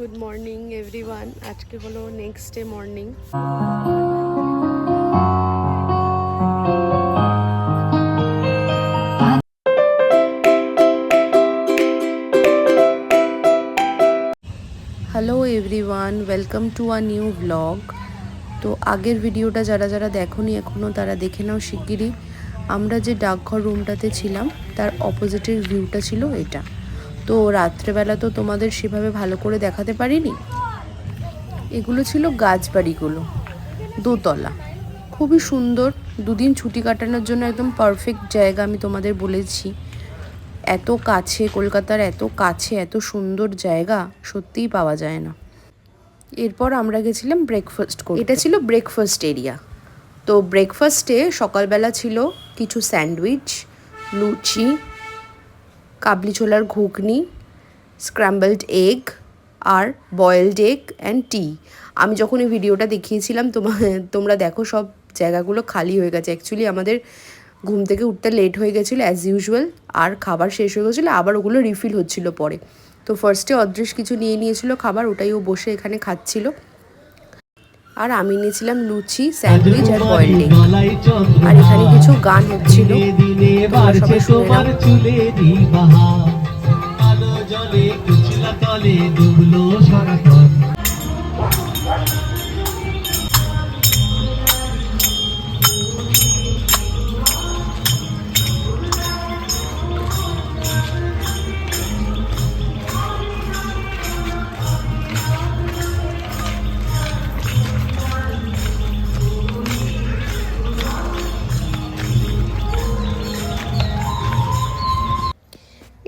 Good morning everyone. আজকে হলো next day morning. Hello everyone, welcome to a new blog. তো আগের ভিডিওটা যারা যারা দেখোনি এখনও তারা দেখে নাও শিগগিরই। আমরা যে ডাকঘর রুমটাতে ছিলাম তার অপোজিটের ভিউটা ছিল এটা। তো রাত্রেবেলা তো তোমাদের সেভাবে ভালো করে দেখাতে পারিনি। এগুলো ছিল গাছবাড়িগুলো, দোতলা, খুবই সুন্দর। দুদিন ছুটি কাটানোর জন্য একদম পারফেক্ট জায়গা। আমি তোমাদের বলেছি এত কাছে, কলকাতার এত কাছে এত সুন্দর জায়গা সত্যিই পাওয়া যায় না। এরপর আমরা গেছিলাম ব্রেকফাস্ট করতে। এটা ছিল ব্রেকফাস্ট এরিয়া। তো ব্রেকফাস্টে সকালবেলা ছিল কিছু স্যান্ডউইচ, লুচি, কাবলি ছোলার ঘুগনি, স্ক্র্যাম্বলড এগ আর বয়েলড এগ অ্যান্ড টি। আমি যখন এই ভিডিওটা দেখিয়েছিলাম তোমরা দেখো সব জায়গাগুলো খালি হয়ে গেছে। অ্যাকচুয়ালি আমাদের ঘুম থেকে উঠতে লেট হয়ে গেছিলো অ্যাজ ইউজুয়াল, আর খাবার শেষ হয়ে গেছিলো, আবার ওগুলো রিফিল হচ্ছিল পরে। তো ফার্স্টে অদৃশ কিছু নিয়ে নিয়েছিল খাবার, ওটাই ও বসে এখানে খাচ্ছিল। আর আমি নিয়েছিলাম লুচি, স্যান্ডউইচ আর বয়েলড এগ। আর এখানে কিছু গান হচ্ছিল, তোমরা সবাই শুনে নাও। জলে কুচলা তলে ডুবলো সনাতন।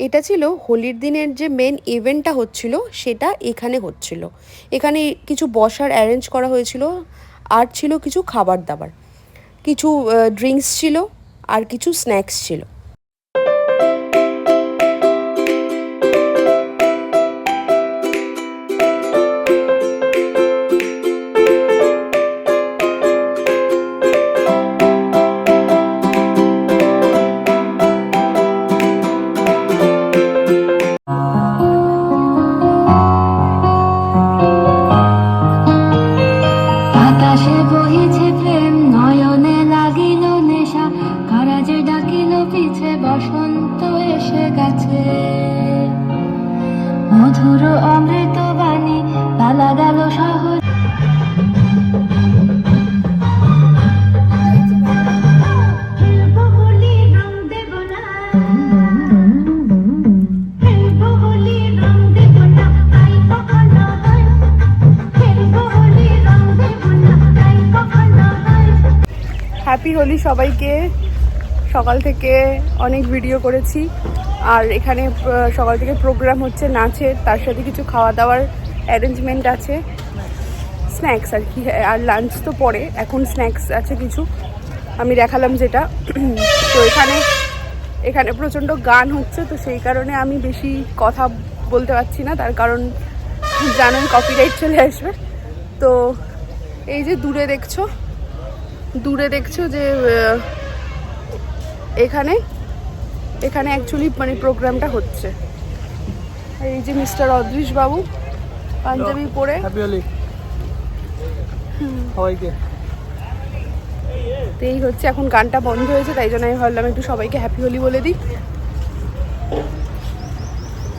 এটা ছিল হোলির দিনের যে মেন ইভেন্টটা হচ্ছিল, সেটা এখানে হচ্ছিল। এখানে কিছু বসার অ্যারেঞ্জ করা হয়েছিল, আর ছিল কিছু খাবার দাবার, কিছু ড্রিঙ্কস ছিল আর কিছু স্ন্যাক্স ছিল। মধুর অমৃত বাণী পালা গেল শহর। হ্যাপি হোলি সবাইকে। সকাল থেকে অনেক ভিডিও করেছি, আর এখানে সকাল থেকে প্রোগ্রাম হচ্ছে নাচের, তার সাথে কিছু খাওয়া দাওয়ার অ্যারেঞ্জমেন্ট আছে, স্ন্যাক্স আর কি। আর লাঞ্চ তো পরে, এখন স্ন্যাক্স আছে কিছু, আমি দেখালাম যেটা। তো এখানে প্রচণ্ড গান হচ্ছে, তো সেই কারণে আমি বেশি কথা বলতে পারছি না, তার কারণ জানেন কপিরাইট চলে আসবে। তো এই যে দূরে দেখছো যে এখানে অ্যাকচুয়ালি মানে প্রোগ্রামটা হচ্ছে। এই যে মিস্টার অদৃশ বাবু পাঞ্জাবি পরে। তো এই হচ্ছে, এখন গানটা বন্ধ হয়েছে, তাই জন্য আমি ভাবলাম একটু সবাইকে হ্যাপি হোলি বলে দিই।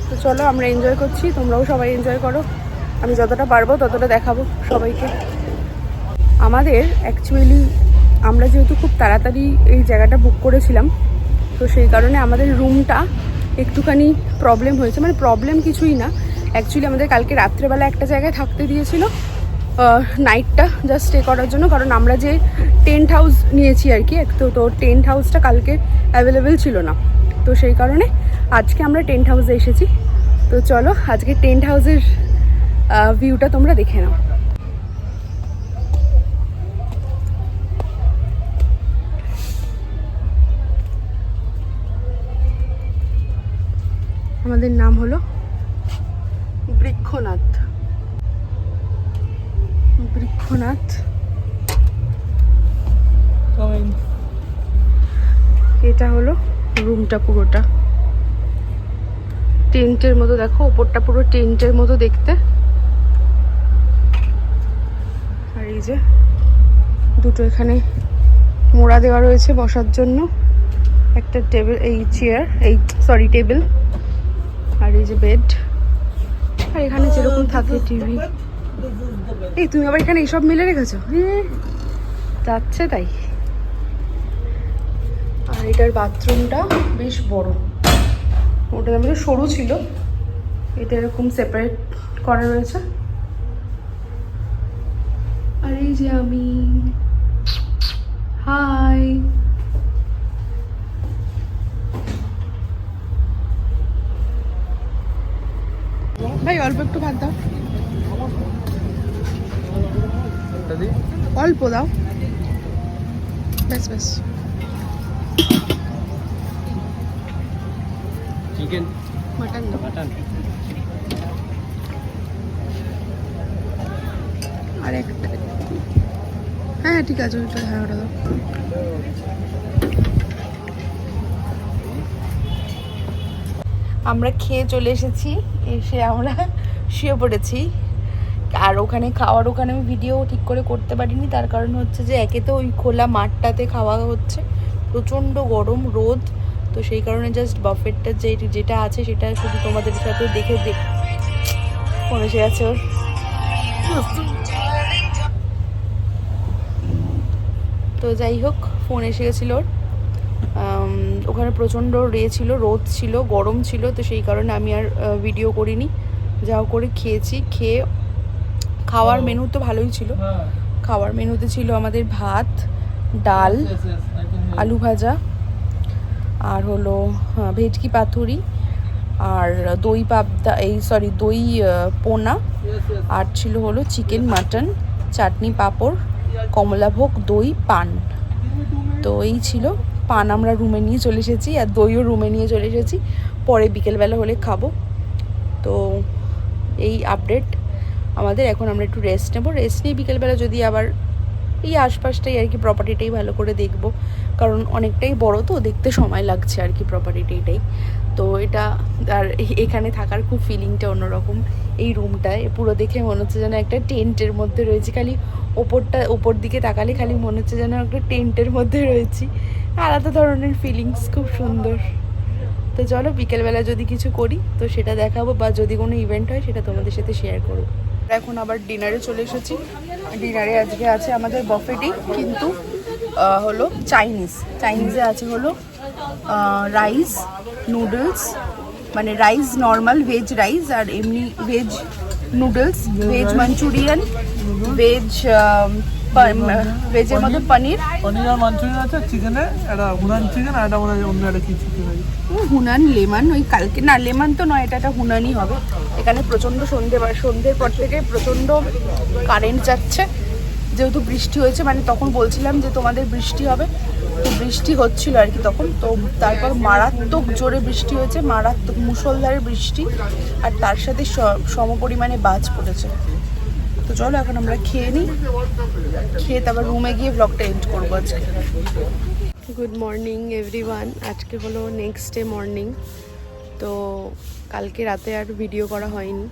তো চলো, আমরা এনজয় করছি, তোমরাও সবাই এনজয় করো। আমি যতটা পারবো ততটা দেখাবো সবাইকে। আমাদের অ্যাকচুয়ালি আমরা যেহেতু খুব তাড়াতাড়ি এই জায়গাটা বুক করেছিলাম, তো সেই কারণে আমাদের রুমটা একটুখানি প্রবলেম হয়েছে। মানে প্রবলেম কিছুই না, অ্যাকচুয়ালি আমাদের কালকে রাত্রেবেলা একটা জায়গায় থাকতে দিয়েছিল নাইটটা জাস্ট স্টে করার জন্য, কারণ আমরা যে টেন্ট হাউস নিয়েছি আর কি, তো টেন্ট হাউসটা কালকে অ্যাভেলেবেল ছিল না। তো সেই কারণে আজকে আমরা টেন্ট হাউসে এসেছি। তো চলো আজকে টেন্ট হাউসের ভিউটা তোমরা দেখে নাও। আমাদের নাম হলো বৃক্ষনাথ। এটা হলো রুমটা, পুরোটা টেন্টের মতো। দেখো ওপরটা পুরো টেন্টের মতো দেখতে, যে দুটো এখানে মোড়া দেওয়া রয়েছে বসার জন্য, একটা টেবিল, এই চেয়ার, এই সরি টেবিল, আর এই যে বেড, আর এখানে যেরকম থাকে টিভি। এই তুমি আবার এখানে এইসব মিলে রেখেছো? যাচ্ছে তাই। আর এটার বাথরুমটা বেশ বড়, ওটা আমাদের সরু ছিল, এটা এরকম সেপারেট করা রয়েছে। আর এই যে আমি, হাই। ভাই অল্প একটু ভাত দাও, অল্প দাও, ব্যাস ব্যাস। চিকেন মাটন দাও, মাটন আর একটা, হ্যাঁ ঠিক আছে ওটা, হ্যাঁ ওটা দাও। আমরা খেয়ে চলে এসেছি, এসে আমরা শুয়ে পড়েছি। আর ওখানে খাওয়ার, ওখানে আমি ভিডিও ঠিক করে করতে পারিনি, তার কারণ হচ্ছে যে একে তো ওই খোলা মাঠটাতে খাওয়া হচ্ছে, প্রচণ্ড গরম রোদ, তো সেই কারণে জাস্ট বাফেটটা যেটা আছে সেটা শুধু তোমাদের সাথে দেখে ফোন এসে আছে ওর। তো যাই হোক, ফোন এসে গেছিলো ওর। ওখানে প্রচণ্ড ছিল, রোদ ছিল, গরম ছিল, তো সেই কারণে আমি আর ভিডিও করিনি। যাও করে খেয়েছি, খেয়ে খাওয়ার মেনু তো ভালোই ছিল। খাওয়ার মেনুতে ছিল আমাদের ভাত, ডাল, আলু ভাজা, আর হলো ভেটকি পাতুরি, আর দই পাবদা, এই সরি দই পোনা, আর ছিল হলো চিকেন, মাটন, চাটনি, পাঁপড়, কমলাভোগ, দই, পান। তো এই ছিল। পান আমরা রুমে নিয়ে চলে এসেছি, আর দইও রুমে নিয়ে চলে এসেছি, পরে বিকেলবেলা হলে খাবো। তো এই আপডেট আমাদের। এখন আমরা একটু রেস্ট নেবো, রেস্ট নিয়ে বিকেলবেলা যদি আবার এই আশপাশটাই আর কি প্রপার্টিটাই ভালো করে দেখবো, কারণ অনেকটাই বড় তো, দেখতে সময় লাগছে আর কি প্রপার্টিটাই। তো এটা, আর এখানে থাকার খুব ফিলিংটা অন্যরকম। এই রুমটায় পুরো দেখে মনে হচ্ছে যেন একটা টেন্টের মধ্যে রয়েছি, খালি ওপর দিকে তাকালে খালি মনে হচ্ছে যেন একটা টেন্টের মধ্যে রয়েছি, আলাদা ধরনের ফিলিংস, খুব সুন্দর। তো চলো বিকেলবেলা যদি কিছু করি তো সেটা দেখাবো, বা যদি কোনো ইভেন্ট হয় সেটা তোমাদের সাথে শেয়ার করবো। এখন আবার ডিনারে চলে এসেছি। ডিনারে আজকে আছে আমাদের বাফেটই, কিন্তু হলো চাইনিজে আছে হলো রাইস, নুডলস, মানে রাইস নর্মাল ভেজ রাইস, আর এমনি ভেজ নুডলস, ভেজ মাঞ্চুরিয়ান, ভেজের মধ্যে পনির আর মাঞ্চুরিয়ান আছে, চিকেনে একটা হুনান চিকেন, আর একটা মনে হয় অন্য একটা কি চিকেন আছে, হুনান লেমন, ওই কালকে না লেমন তো নয়, এটা হুনানই হবে। এখানে প্রচণ্ড সন্ধ্যের পর থেকে প্রচণ্ড কারেন্ট যাচ্ছে, যেহেতু বৃষ্টি হয়েছে, মানে তখন বলছিলাম যে তোমাদের বৃষ্টি হবে, তো বৃষ্টি হচ্ছিল আর কি তখন। তো তারপর মারাত্মক জোরে বৃষ্টি হয়েছে, মারাত্মক মুষলধারে বৃষ্টি, আর তার সাথে সমপরিমাণে বাজ পড়েছে। তো চলো এখন আমরা খেয়ে নিই, খেয়ে তারপর রুমে গিয়ে ব্লগটা এন্ড করবো আজকে। গুড মর্নিং এভরিওয়ান, আজকে হলো নেক্সট ডে মর্নিং। তো কালকে রাতে আর ভিডিও করা হয়নি,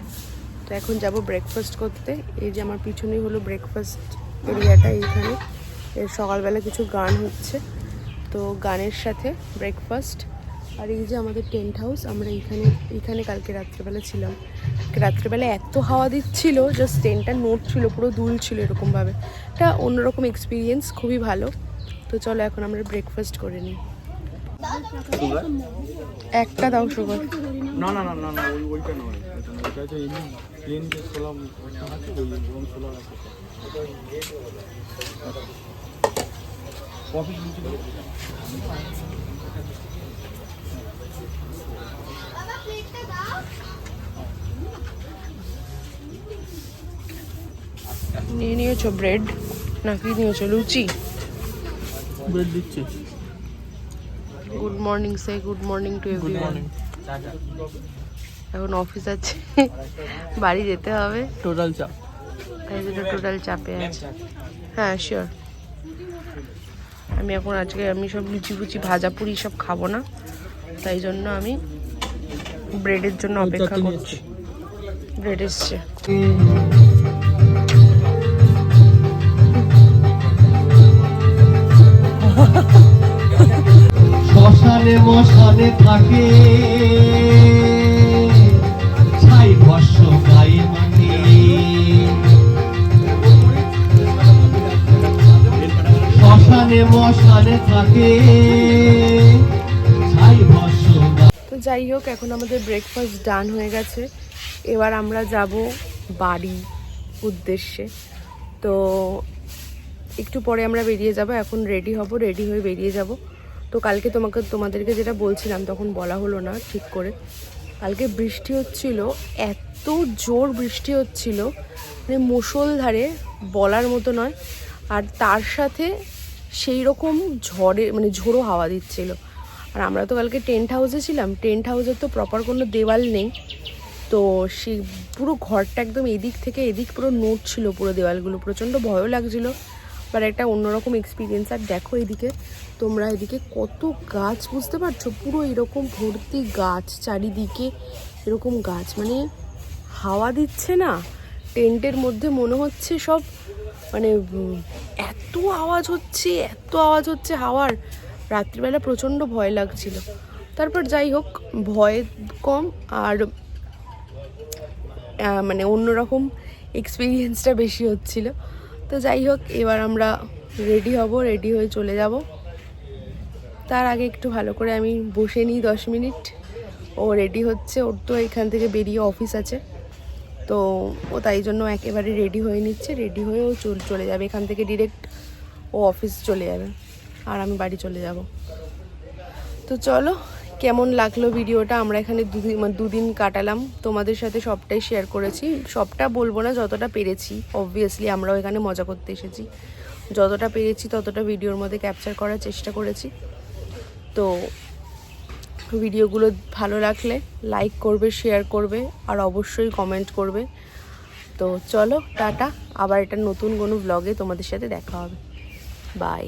তো এখন যাব ব্রেকফাস্ট করতে। এই যে আমার পিছনেই হলো ব্রেকফাস্ট এরিয়াটা, এইখানে এর সকালবেলা কিছু গান হচ্ছে, তো গানের সাথে ব্রেকফাস্ট। আর এই যে আমাদের টেন্ট হাউস, আমরা এইখানে কালকে রাত্রেবেলা ছিলাম। রাত্রেবেলা এত হাওয়া দিচ্ছিল, জাস্ট টেন্টটা নড়ছিল, পুরো দুল ছিল এরকমভাবে। এটা অন্যরকম এক্সপিরিয়েন্স, খুবই ভালো। তো চলো এখন আমরা ব্রেকফাস্ট করে নিই। একটা দাও সুগার। না না না না না, ওইটা নয়, ওইটা হচ্ছে এমনি প্লেন যে ছোলা আছে, ওই গরম ছোলা আছে। কফি নিয়ে নিয়েছো ব্রেড নাকি নিয়েছো লুচি? ব্রেড দিচ্ছি। Good morning, say good morning to everyone. এখন অফিস আছে, বাড়ি যেতে হবে, টোটাল চাপ, তাই জন্য টোটাল চাপে আছে। হ্যাঁ শিওর। আমি সব লুচি ফুচি ভাজা পুরি সব খাবো না, তাই জন্য আমি ব্রেডের জন্য অপেক্ষা করছি। ব্রেড এসছে। শ্মশানে মশানে থাকে ছাই ভস্য গায়ে মানে শ্মশানে মশানে থাকে ছাই ভস্য তো যাই হোক, এখন আমাদের ব্রেকফাস্ট ডান হয়ে গেছে। এবার আমরা যাব বাড়ি উদ্দেশ্যে। তো একটু পরে আমরা বেরিয়ে যাব, এখন রেডি হব, রেডি হয়ে বেরিয়ে যাব। তো কালকে তোমাদেরকে যেটা বলছিলাম তখন বলা হলো না ঠিক করে। কালকে বৃষ্টি হচ্ছিল, এত জোর বৃষ্টি হচ্ছিল, মানে মুষলধারে, বলার মতো নয়। আর তার সাথে সেই রকম ঝোড়ো হাওয়া দিচ্ছিল। আর আমরা তো কালকে টেন্ট হাউসে ছিলাম, টেন্ট হাউসের তো প্রপার কোনো দেওয়াল নেই। তো সেই পুরো ঘরটা একদম এদিক থেকে এদিক পুরো নড়ছিল, পুরো দেওয়ালগুলো। প্রচণ্ড ভয়ও লাগছিল, বাট একটা অন্যরকম এক্সপিরিয়েন্স। আর দেখো এদিকে, তোমরা এদিকে কত গাছ, বুঝতে পারছো? পুরো এরকম ভর্তি গাছ, চারিদিকে এরকম গাছ, মানে হাওয়া দিচ্ছে না টেন্টের মধ্যে, মনে হচ্ছে সব মানে এত আওয়াজ হচ্ছে হাওয়ার। রাত্রিবেলা প্রচণ্ড ভয় লাগছিল। তারপর যাই হোক, ভয় কম আর মানে অন্যরকম এক্সপিরিয়েন্সটা বেশি হচ্ছিল। তো যাই হোক, এবার আমরা রেডি হব, রেডি হয়ে চলে যাব। তার আগে একটু ভালো করে আমি বসে নিই 10 মিনিট। ও রেডি হচ্ছে, ওর তো এখান থেকে বেরিয়ে অফিস আছে, তো ও তাই জন্য একেবারে রেডি হয়ে নিচ্ছে। রেডি হয়ে ও চলে যাবে এখান থেকে, ডিরেক্ট ও অফিস চলে যাবে আর আমি বাড়ি চলে যাব। তো চলো, কেমন লাগলো ভিডিওটা? আমরা এখানে দুদিন কাটালাম, তোমাদের সাথে সবটাই শেয়ার করেছি। সবটা বলবো না, যতটা পেরেছি। অবভিয়াসলি আমরাও এখানে মজা করতে এসেছি, যতটা পেরেছি ততটা ভিডিওর মধ্যে ক্যাপচার করার চেষ্টা করেছি। তো ভিডিওগুলো ভালো লাগলে লাইক করবে, শেয়ার করবে আর অবশ্যই কমেন্ট করবে। তো চলো, টাটা, আবার এটা নতুন কোনো ব্লগে তোমাদের সাথে দেখা হবে। বাই।